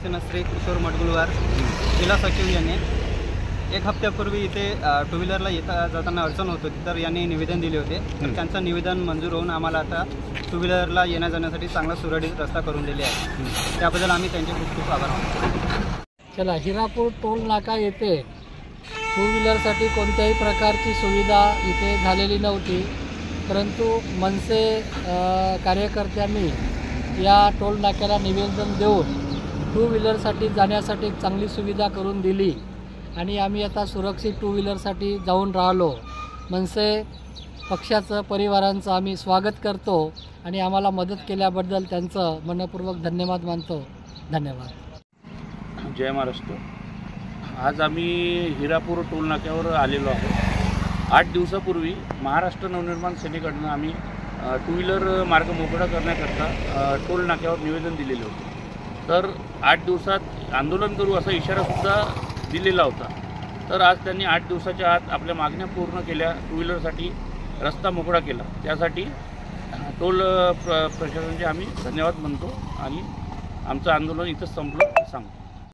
श्री किशोर मडगुळवार जिल्हा सचिव यांनी एक हप्त्यापूर्वी इथे टू व्हीलरला येता जाताना अडचण होत होती, तर यांनी निवेदन दिले होते. तर त्यांचं निवेदन मंजूर होऊन आम्हाला आता टू व्हीलरला येण्या जाण्यासाठी चांगला सुरळीत रस्ता करून दिले आहे. त्याबद्दल आम्ही त्यांचे खूप खूप आभार मानतो. चला, हिरापूर टोल नाका येथे टू व्हीलरसाठी कोणत्याही प्रकारची सुविधा इथे झालेली नव्हती, परंतु मनसे कार्यकर्त्यांनी या टोल नाक्याला निवेदन देऊन टू व्हीलरसाठी जाण्यासाठी चांगली सुविधा करून दिली आणि आम्ही आता सुरक्षित टू व्हीलरसाठी जाऊन राहिलो. मनसे पक्षाचं परिवारांचं आम्ही स्वागत करतो आणि आम्हाला मदत केल्याबद्दल त्यांचं मनपूर्वक धन्यवाद मानतो. धन्यवाद. जय महाराष्ट्र. आज आम्ही हिरापूर टोल नाक्यावर आलेलो आहोत. 8 दिवसापूर्वी महाराष्ट्र नवनिर्माण सेनेकडून आम्ही टू व्हीलर मार्ग मोकळा करण्याकरता टोल नाक्यावर निवेदन दिलेले होते. तर 8 दिवसात आंदोलन करू असा इशारासुद्धा दिलेला होता. तर आज त्यांनी 8 दिवसाच्या आत आपल्या मागण्या पूर्ण केल्या, टू व्हीलरसाठी रस्ता मोकळा केला. त्यासाठी टोल प्रशासनाचे आम्ही धन्यवाद म्हणतो आणि आमचं आंदोलन इथंच संपलं सांगतो.